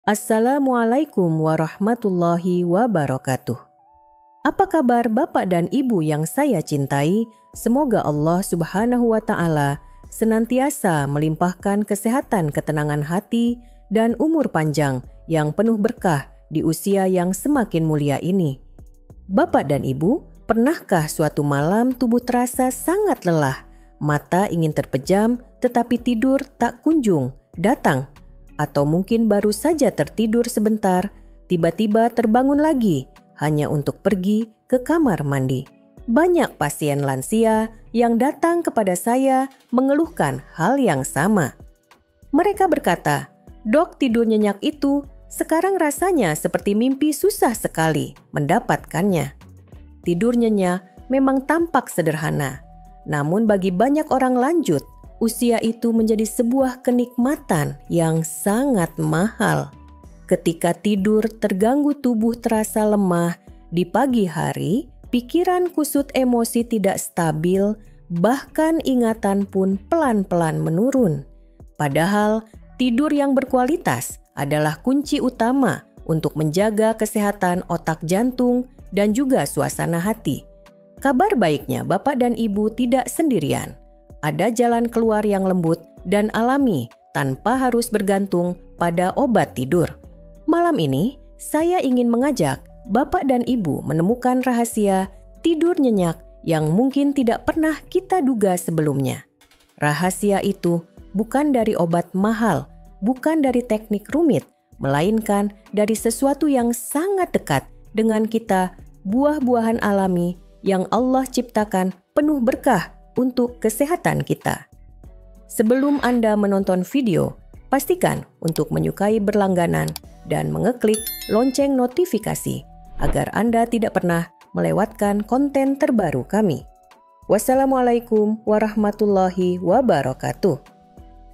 Assalamualaikum warahmatullahi wabarakatuh. Apa kabar Bapak dan Ibu yang saya cintai? Semoga Allah Subhanahu wa Ta'ala senantiasa melimpahkan kesehatan, ketenangan hati, dan umur panjang yang penuh berkah di usia yang semakin mulia ini. Bapak dan Ibu, pernahkah suatu malam tubuh terasa sangat lelah, mata ingin terpejam, tetapi tidur tak kunjung datang? Atau mungkin baru saja tertidur sebentar, tiba-tiba terbangun lagi hanya untuk pergi ke kamar mandi. Banyak pasien lansia yang datang kepada saya mengeluhkan hal yang sama. Mereka berkata, "Dok, tidur nyenyak itu sekarang rasanya seperti mimpi, susah sekali mendapatkannya." Tidur nyenyak memang tampak sederhana, namun bagi banyak orang lanjut, usia itu menjadi sebuah kenikmatan yang sangat mahal. Ketika tidur terganggu, tubuh terasa lemah. Di pagi hari, pikiran kusut, emosi tidak stabil, bahkan ingatan pun pelan-pelan menurun. Padahal, tidur yang berkualitas adalah kunci utama untuk menjaga kesehatan otak, jantung, dan juga suasana hati. Kabar baiknya, Bapak dan Ibu tidak sendirian. Ada jalan keluar yang lembut dan alami tanpa harus bergantung pada obat tidur. Malam ini, saya ingin mengajak Bapak dan Ibu menemukan rahasia tidur nyenyak yang mungkin tidak pernah kita duga sebelumnya. Rahasia itu bukan dari obat mahal, bukan dari teknik rumit, melainkan dari sesuatu yang sangat dekat dengan kita, buah-buahan alami yang Allah ciptakan penuh berkah untuk kesehatan kita. Sebelum Anda menonton video, pastikan untuk menyukai berlangganan dan mengeklik lonceng notifikasi agar Anda tidak pernah melewatkan konten terbaru kami. Wassalamualaikum warahmatullahi wabarakatuh.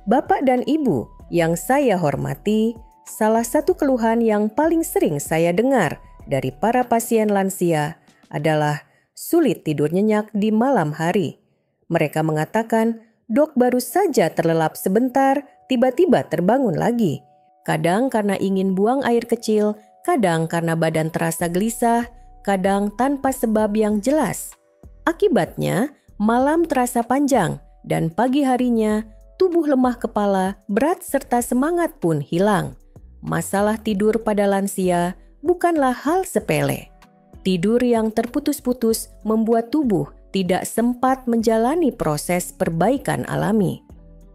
Bapak dan Ibu yang saya hormati, salah satu keluhan yang paling sering saya dengar dari para pasien lansia adalah sulit tidur nyenyak di malam hari. Mereka mengatakan, "Dok, baru saja terlelap sebentar, tiba-tiba terbangun lagi." Kadang karena ingin buang air kecil, kadang karena badan terasa gelisah, kadang tanpa sebab yang jelas. Akibatnya, malam terasa panjang dan pagi harinya tubuh lemah kepala, berat serta semangat pun hilang. Masalah tidur pada lansia bukanlah hal sepele. Tidur yang terputus-putus membuat tubuh tidak sempat menjalani proses perbaikan alami.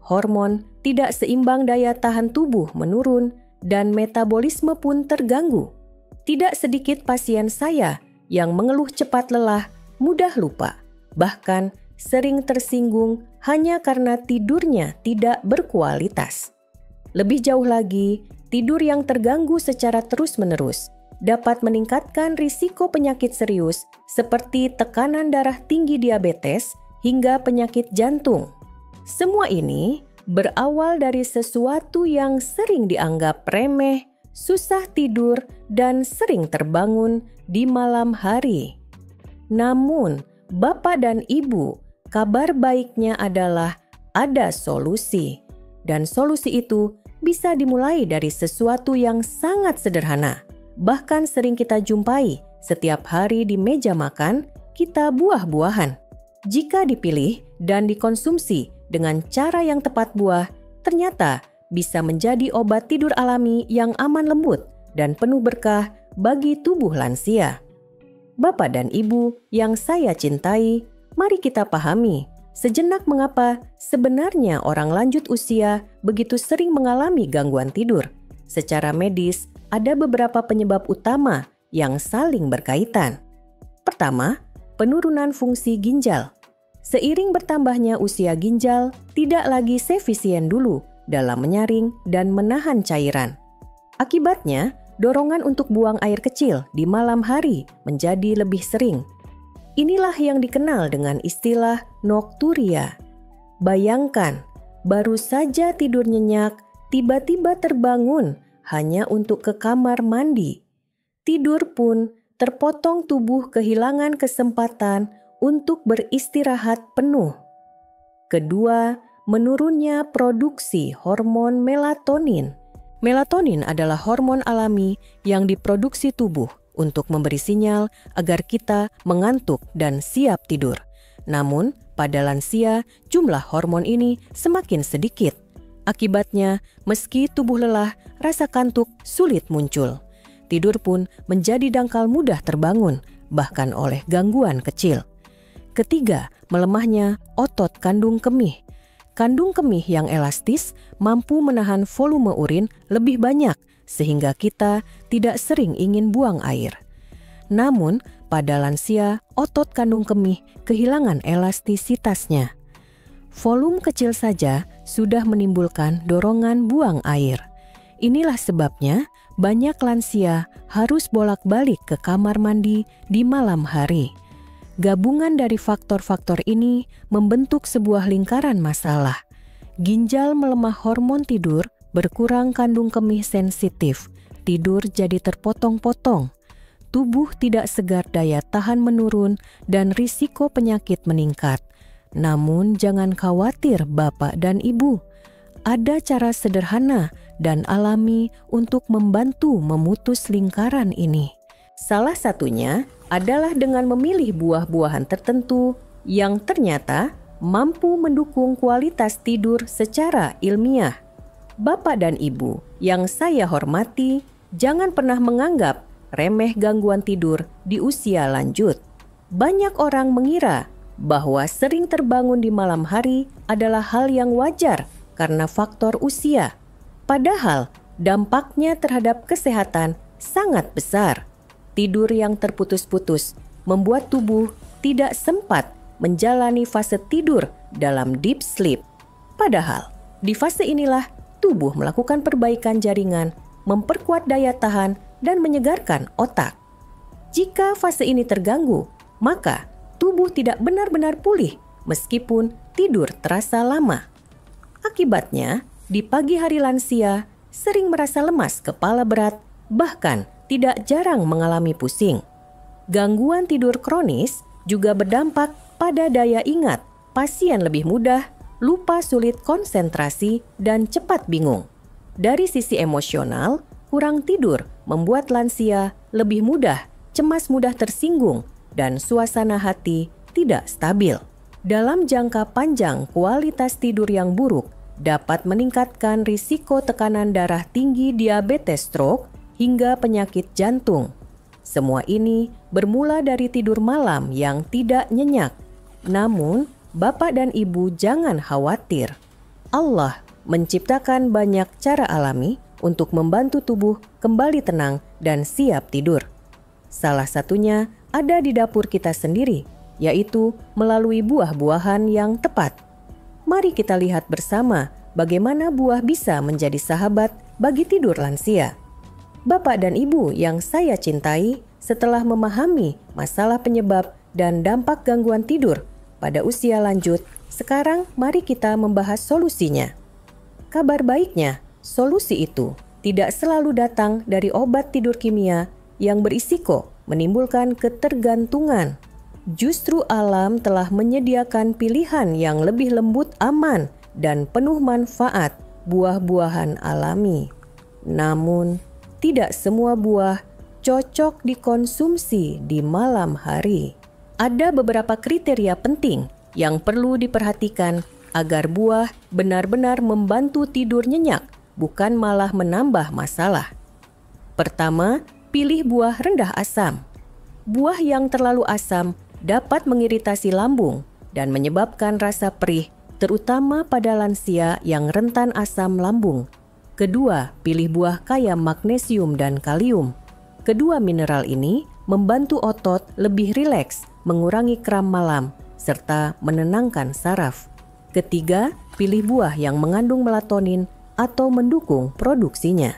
Hormon tidak seimbang, daya tahan tubuh menurun, dan metabolisme pun terganggu. Tidak sedikit pasien saya yang mengeluh cepat lelah, mudah lupa, bahkan sering tersinggung hanya karena tidurnya tidak berkualitas. Lebih jauh lagi, tidur yang terganggu secara terus-menerus dapat meningkatkan risiko penyakit serius seperti tekanan darah tinggi, diabetes, hingga penyakit jantung. Semua ini berawal dari sesuatu yang sering dianggap remeh, susah tidur, dan sering terbangun di malam hari. Namun, Bapak dan Ibu, kabar baiknya adalah ada solusi. Dan solusi itu bisa dimulai dari sesuatu yang sangat sederhana. Bahkan sering kita jumpai setiap hari di meja makan kita, buah-buahan. Jika dipilih dan dikonsumsi dengan cara yang tepat, buah ternyata bisa menjadi obat tidur alami yang aman, lembut, dan penuh berkah bagi tubuh lansia. Bapak dan Ibu yang saya cintai, mari kita pahami sejenak mengapa sebenarnya orang lanjut usia begitu sering mengalami gangguan tidur. Secara medis, ada beberapa penyebab utama yang saling berkaitan. Pertama, penurunan fungsi ginjal. Seiring bertambahnya usia, ginjal tidak lagi seefisien dulu dalam menyaring dan menahan cairan. Akibatnya, dorongan untuk buang air kecil di malam hari menjadi lebih sering. Inilah yang dikenal dengan istilah nokturia. Bayangkan, baru saja tidur nyenyak, tiba-tiba terbangun hanya untuk ke kamar mandi. Tidur pun terpotong, tubuh kehilangan kesempatan untuk beristirahat penuh. Kedua, menurunnya produksi hormon melatonin. Melatonin adalah hormon alami yang diproduksi tubuh untuk memberi sinyal agar kita mengantuk dan siap tidur. Namun, pada lansia, jumlah hormon ini semakin sedikit. Akibatnya, meski tubuh lelah, rasa kantuk sulit muncul. Tidur pun menjadi dangkal mudah terbangun, bahkan oleh gangguan kecil. Ketiga, melemahnya otot kandung kemih. Kandung kemih yang elastis mampu menahan volume urin lebih banyak sehingga kita tidak sering ingin buang air. Namun, pada lansia, otot kandung kemih kehilangan elastisitasnya. Volume kecil saja sudah menimbulkan dorongan buang air. Inilah sebabnya banyak lansia harus bolak-balik ke kamar mandi di malam hari. Gabungan dari faktor-faktor ini membentuk sebuah lingkaran masalah. Ginjal melemah hormon tidur, berkurang kandung kemih sensitif, tidur jadi terpotong-potong. Tubuh tidak segar, daya tahan menurun, dan risiko penyakit meningkat. Namun jangan khawatir Bapak dan Ibu. Ada cara sederhana dan alami untuk membantu memutus lingkaran ini. Salah satunya adalah dengan memilih buah-buahan tertentu yang ternyata mampu mendukung kualitas tidur secara ilmiah. Bapak dan Ibu yang saya hormati, jangan pernah menganggap remeh gangguan tidur di usia lanjut. Banyak orang mengira bahwa sering terbangun di malam hari adalah hal yang wajar karena faktor usia. Padahal dampaknya terhadap kesehatan sangat besar. Tidur yang terputus-putus membuat tubuh tidak sempat menjalani fase tidur dalam deep sleep. Padahal di fase inilah tubuh melakukan perbaikan jaringan, memperkuat daya tahan, dan menyegarkan otak. Jika fase ini terganggu, maka tubuh tidak benar-benar pulih meskipun tidur terasa lama. Akibatnya, di pagi hari lansia sering merasa lemas, kepala berat, bahkan tidak jarang mengalami pusing. Gangguan tidur kronis juga berdampak pada daya ingat. Pasien lebih mudah lupa, sulit konsentrasi, dan cepat bingung. Dari sisi emosional, kurang tidur membuat lansia lebih mudah cemas, mudah tersinggung, dan suasana hati tidak stabil. Dalam jangka panjang, kualitas tidur yang buruk dapat meningkatkan risiko tekanan darah tinggi, diabetes, stroke, hingga penyakit jantung. Semua ini bermula dari tidur malam yang tidak nyenyak. Namun, Bapak dan Ibu jangan khawatir. Allah menciptakan banyak cara alami untuk membantu tubuh kembali tenang dan siap tidur. Salah satunya ada di dapur kita sendiri, yaitu melalui buah-buahan yang tepat. Mari kita lihat bersama bagaimana buah bisa menjadi sahabat bagi tidur lansia. Bapak dan Ibu yang saya cintai, setelah memahami masalah penyebab dan dampak gangguan tidur pada usia lanjut, sekarang mari kita membahas solusinya. Kabar baiknya, solusi itu tidak selalu datang dari obat tidur kimia yang berisiko menimbulkan ketergantungan. Justru alam telah menyediakan pilihan yang lebih lembut, aman, dan penuh manfaat, buah-buahan alami. Namun, tidak semua buah cocok dikonsumsi di malam hari. Ada beberapa kriteria penting yang perlu diperhatikan agar buah benar-benar membantu tidur nyenyak, bukan malah menambah masalah. Pertama, pilih buah rendah asam. Buah yang terlalu asam dapat mengiritasi lambung dan menyebabkan rasa perih, terutama pada lansia yang rentan asam lambung. Kedua, pilih buah kaya magnesium dan kalium. Kedua mineral ini membantu otot lebih rileks, mengurangi kram malam, serta menenangkan saraf. Ketiga, pilih buah yang mengandung melatonin atau mendukung produksinya.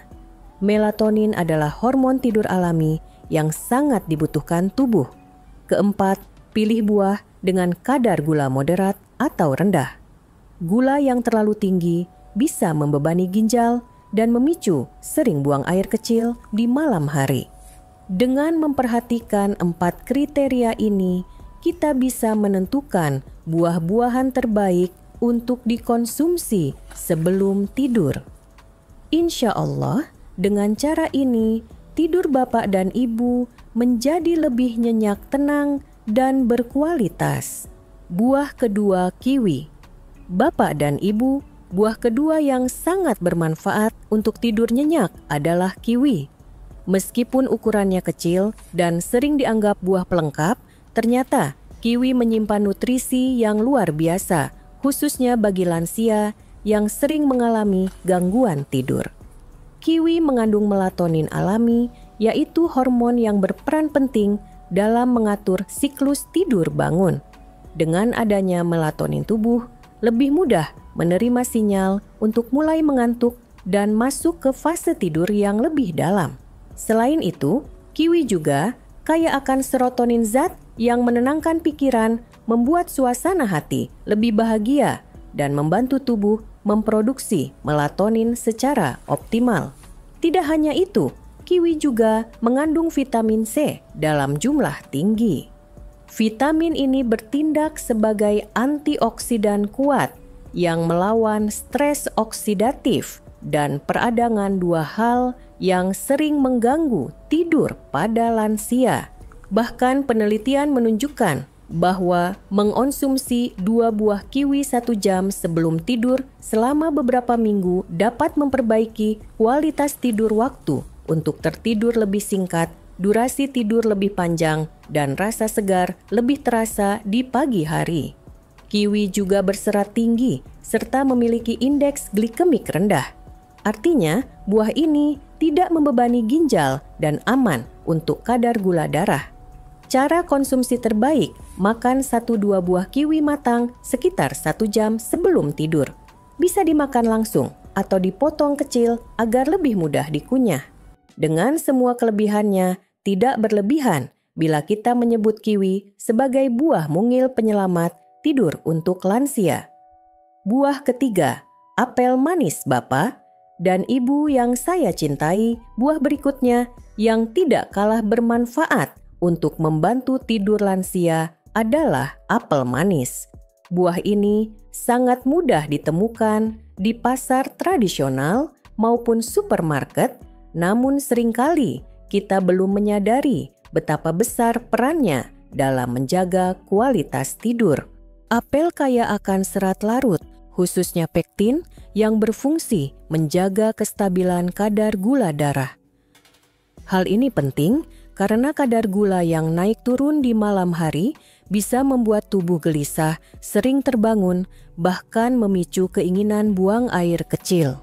Melatonin adalah hormon tidur alami yang sangat dibutuhkan tubuh. Keempat, pilih buah dengan kadar gula moderat atau rendah. Gula yang terlalu tinggi bisa membebani ginjal dan memicu sering buang air kecil di malam hari. Dengan memperhatikan 4 kriteria ini, kita bisa menentukan buah-buahan terbaik untuk dikonsumsi sebelum tidur. Insya Allah, dengan cara ini, tidur Bapak dan Ibu menjadi lebih nyenyak, tenang, dan berkualitas. Buah kedua, kiwi. Bapak dan Ibu, buah kedua yang sangat bermanfaat untuk tidur nyenyak adalah kiwi. Meskipun ukurannya kecil dan sering dianggap buah pelengkap, ternyata kiwi menyimpan nutrisi yang luar biasa, khususnya bagi lansia yang sering mengalami gangguan tidur. Kiwi mengandung melatonin alami, yaitu hormon yang berperan penting dalam mengatur siklus tidur bangun. Dengan adanya melatonin, tubuh lebih mudah menerima sinyal untuk mulai mengantuk dan masuk ke fase tidur yang lebih dalam. Selain itu, kiwi juga kaya akan serotonin, zat yang menenangkan pikiran, membuat suasana hati lebih bahagia, dan membantu tubuh memproduksi melatonin secara optimal. Tidak hanya itu, kiwi juga mengandung vitamin C dalam jumlah tinggi. Vitamin ini bertindak sebagai antioksidan kuat yang melawan stres oksidatif dan peradangan, dua hal yang sering mengganggu tidur pada lansia. Bahkan penelitian menunjukkan bahwa mengonsumsi 2 buah kiwi 1 jam sebelum tidur selama beberapa minggu dapat memperbaiki kualitas tidur, waktu untuk tertidur lebih singkat, durasi tidur lebih panjang, dan rasa segar lebih terasa di pagi hari. Kiwi juga berserat tinggi serta memiliki indeks glikemik rendah. Artinya, buah ini tidak membebani ginjal dan aman untuk kadar gula darah. Cara konsumsi terbaik, makan 1-2 buah kiwi matang sekitar 1 jam sebelum tidur. Bisa dimakan langsung atau dipotong kecil agar lebih mudah dikunyah. Dengan semua kelebihannya, tidak berlebihan bila kita menyebut kiwi sebagai buah mungil penyelamat tidur untuk lansia. Buah ketiga, apel manis. Bapak dan Ibu yang saya cintai, buah berikutnya yang tidak kalah bermanfaat untuk membantu tidur lansia adalah apel manis. Buah ini sangat mudah ditemukan di pasar tradisional maupun supermarket, namun seringkali kita belum menyadari betapa besar perannya dalam menjaga kualitas tidur. Apel kaya akan serat larut, khususnya pektin, yang berfungsi menjaga kestabilan kadar gula darah. Hal ini penting karena kadar gula yang naik turun di malam hari bisa membuat tubuh gelisah, sering terbangun, bahkan memicu keinginan buang air kecil.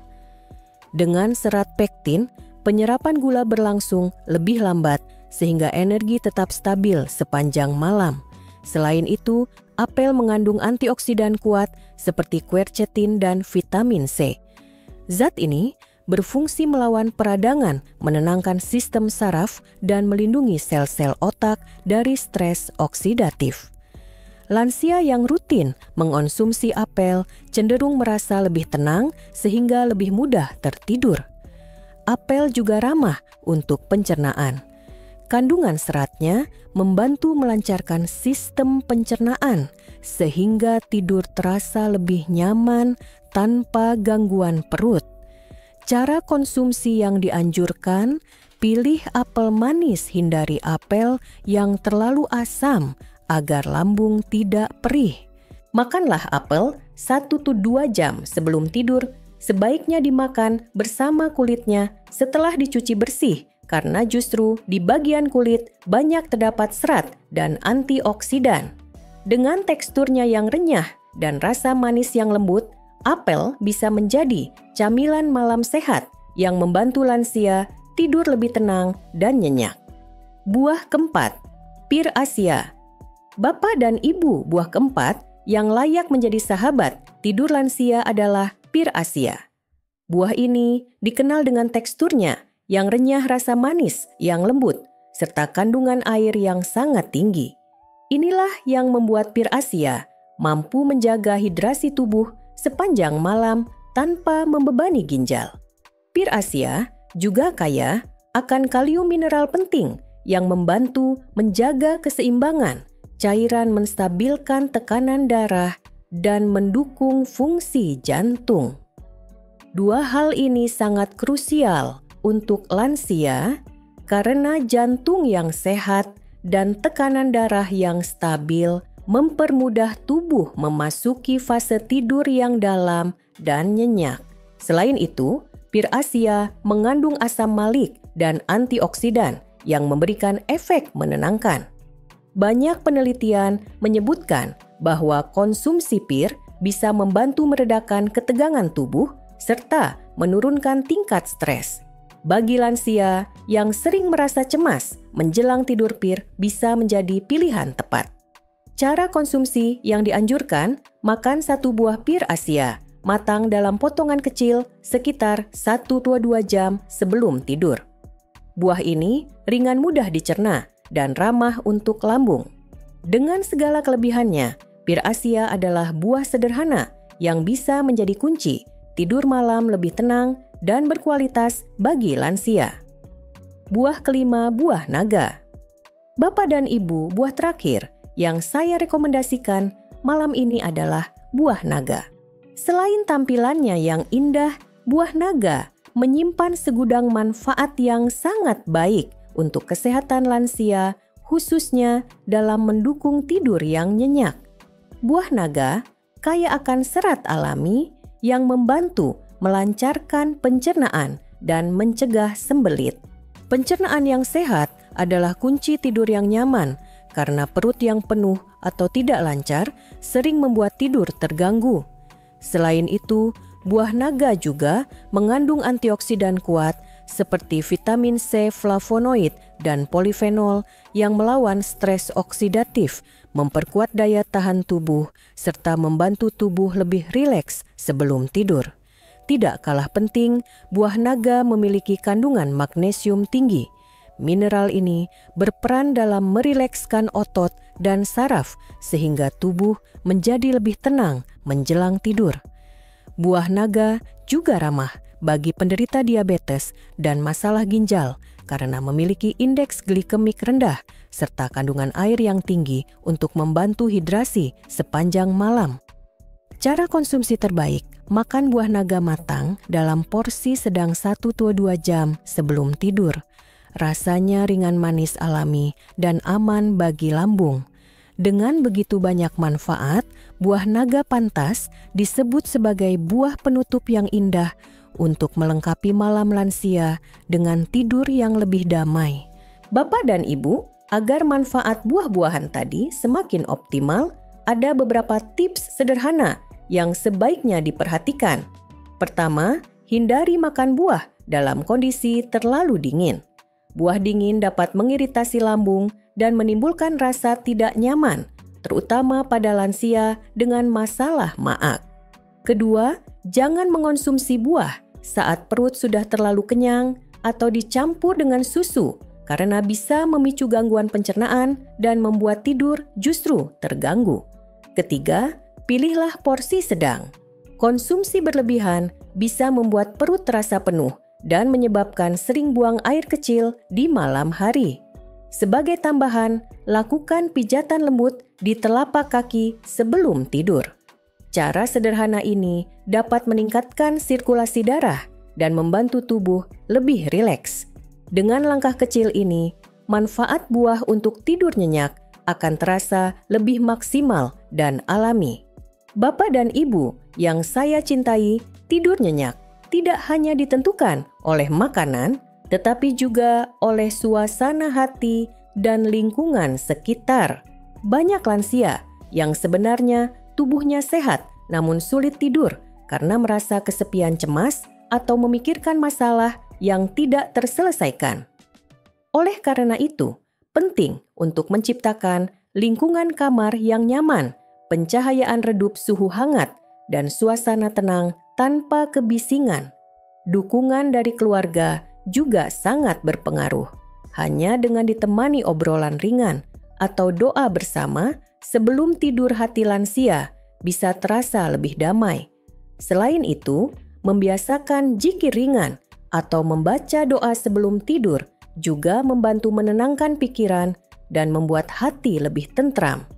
Dengan serat pektin, penyerapan gula berlangsung lebih lambat sehingga energi tetap stabil sepanjang malam. Selain itu, apel mengandung antioksidan kuat seperti quercetin dan vitamin C. Zat ini berfungsi melawan peradangan, menenangkan sistem saraf, dan melindungi sel-sel otak dari stres oksidatif. Lansia yang rutin mengonsumsi apel cenderung merasa lebih tenang sehingga lebih mudah tertidur. Apel juga ramah untuk pencernaan. Kandungan seratnya membantu melancarkan sistem pencernaan sehingga tidur terasa lebih nyaman tanpa gangguan perut. Cara konsumsi yang dianjurkan, pilih apel manis, hindari apel yang terlalu asam agar lambung tidak perih. Makanlah apel 1-2 jam sebelum tidur, sebaiknya dimakan bersama kulitnya setelah dicuci bersih, karena justru di bagian kulit banyak terdapat serat dan antioksidan. Dengan teksturnya yang renyah dan rasa manis yang lembut, apel bisa menjadi camilan malam sehat yang membantu lansia tidur lebih tenang dan nyenyak. Buah keempat, pir Asia. Bapak dan Ibu, buah keempat yang layak menjadi sahabat tidur lansia adalah pir Asia. Buah ini dikenal dengan teksturnya yang renyah, rasa manis yang lembut, serta kandungan air yang sangat tinggi. Inilah yang membuat pir Asia mampu menjaga hidrasi tubuh sepanjang malam tanpa membebani ginjal. Pir Asia juga kaya akan kalium mineral penting yang membantu menjaga keseimbangan cairan, menstabilkan tekanan darah, dan mendukung fungsi jantung. Dua hal ini sangat krusial untuk lansia karena jantung yang sehat dan tekanan darah yang stabil mempermudah tubuh memasuki fase tidur yang dalam dan nyenyak. Selain itu, pir Asia mengandung asam malik dan antioksidan yang memberikan efek menenangkan. Banyak penelitian menyebutkan bahwa konsumsi pir bisa membantu meredakan ketegangan tubuh serta menurunkan tingkat stres. Bagi lansia yang sering merasa cemas, menjelang tidur pir bisa menjadi pilihan tepat. Cara konsumsi yang dianjurkan, makan 1 buah pir Asia, matang dalam potongan kecil sekitar 1-2 jam sebelum tidur. Buah ini ringan mudah dicerna dan ramah untuk lambung. Dengan segala kelebihannya, pir Asia adalah buah sederhana yang bisa menjadi kunci tidur malam lebih tenang dan berkualitas bagi lansia. Buah kelima, buah naga. Bapak dan Ibu, buah terakhir yang saya rekomendasikan malam ini adalah buah naga. Selain tampilannya yang indah, buah naga menyimpan segudang manfaat yang sangat baik untuk kesehatan lansia, khususnya dalam mendukung tidur yang nyenyak. Buah naga kaya akan serat alami yang membantu melancarkan pencernaan dan mencegah sembelit. Pencernaan yang sehat adalah kunci tidur yang nyaman karena perut yang penuh atau tidak lancar sering membuat tidur terganggu. Selain itu, buah naga juga mengandung antioksidan kuat seperti vitamin C, flavonoid, dan polifenol yang melawan stres oksidatif, memperkuat daya tahan tubuh, serta membantu tubuh lebih rileks sebelum tidur. Tidak kalah penting, buah naga memiliki kandungan magnesium tinggi. Mineral ini berperan dalam merilekskan otot dan saraf sehingga tubuh menjadi lebih tenang menjelang tidur. Buah naga juga ramah bagi penderita diabetes dan masalah ginjal karena memiliki indeks glikemik rendah serta kandungan air yang tinggi untuk membantu hidrasi sepanjang malam. Cara konsumsi terbaik, makan buah naga matang dalam porsi sedang 1-2 jam sebelum tidur. Rasanya ringan manis alami dan aman bagi lambung. Dengan begitu banyak manfaat, buah naga pantas disebut sebagai buah penutup yang indah untuk melengkapi malam lansia dengan tidur yang lebih damai. Bapak dan Ibu, agar manfaat buah-buahan tadi semakin optimal, ada beberapa tips sederhana yang sebaiknya diperhatikan. Pertama, hindari makan buah dalam kondisi terlalu dingin. Buah dingin dapat mengiritasi lambung dan menimbulkan rasa tidak nyaman, terutama pada lansia dengan masalah maag. Kedua, jangan mengonsumsi buah saat perut sudah terlalu kenyang atau dicampur dengan susu karena bisa memicu gangguan pencernaan dan membuat tidur justru terganggu. Ketiga, pilihlah porsi sedang. Konsumsi berlebihan bisa membuat perut terasa penuh dan menyebabkan sering buang air kecil di malam hari. Sebagai tambahan, lakukan pijatan lembut di telapak kaki sebelum tidur. Cara sederhana ini dapat meningkatkan sirkulasi darah dan membantu tubuh lebih rileks. Dengan langkah kecil ini, manfaat buah untuk tidur nyenyak akan terasa lebih maksimal dan alami. Bapak dan Ibu yang saya cintai, tidur nyenyak tidak hanya ditentukan oleh makanan, tetapi juga oleh suasana hati dan lingkungan sekitar. Banyak lansia yang sebenarnya tubuhnya sehat namun sulit tidur karena merasa kesepian, cemas, atau memikirkan masalah yang tidak terselesaikan. Oleh karena itu, penting untuk menciptakan lingkungan kamar yang nyaman, pencahayaan redup suhu hangat, dan suasana tenang tanpa kebisingan. Dukungan dari keluarga juga sangat berpengaruh. Hanya dengan ditemani obrolan ringan atau doa bersama sebelum tidur, hati lansia bisa terasa lebih damai. Selain itu, membiasakan zikir ringan atau membaca doa sebelum tidur juga membantu menenangkan pikiran dan membuat hati lebih tentram.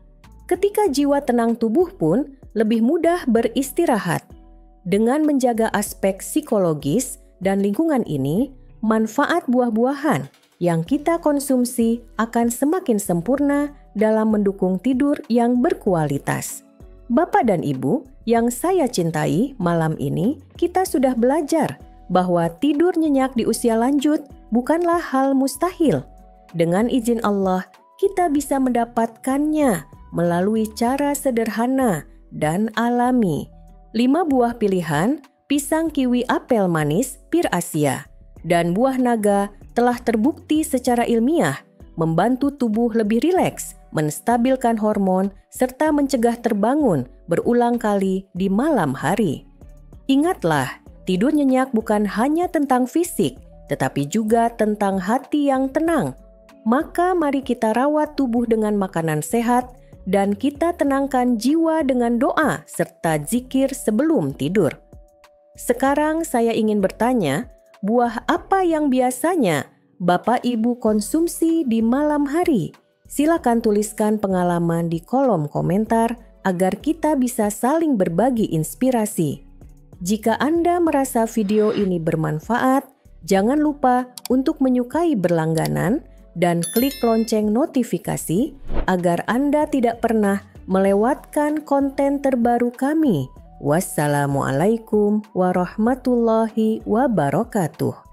Ketika jiwa tenang, tubuh pun lebih mudah beristirahat. Dengan menjaga aspek psikologis dan lingkungan ini, manfaat buah-buahan yang kita konsumsi akan semakin sempurna dalam mendukung tidur yang berkualitas. Bapak dan Ibu yang saya cintai, malam ini kita sudah belajar bahwa tidur nyenyak di usia lanjut bukanlah hal mustahil. Dengan izin Allah, kita bisa mendapatkannya melalui cara sederhana dan alami. 5 buah pilihan, pisang, kiwi, apel manis, pir Asia, dan buah naga telah terbukti secara ilmiah membantu tubuh lebih rileks, menstabilkan hormon, serta mencegah terbangun berulang kali di malam hari. Ingatlah, tidur nyenyak bukan hanya tentang fisik, tetapi juga tentang hati yang tenang. Maka mari kita rawat tubuh dengan makanan sehat, dan kita tenangkan jiwa dengan doa serta zikir sebelum tidur. Sekarang saya ingin bertanya, buah apa yang biasanya Bapak Ibu konsumsi di malam hari? Silakan tuliskan pengalaman di kolom komentar agar kita bisa saling berbagi inspirasi. Jika Anda merasa video ini bermanfaat, jangan lupa untuk menyukai berlangganan dan klik lonceng notifikasi agar Anda tidak pernah melewatkan konten terbaru kami. Wassalamualaikum warahmatullahi wabarakatuh.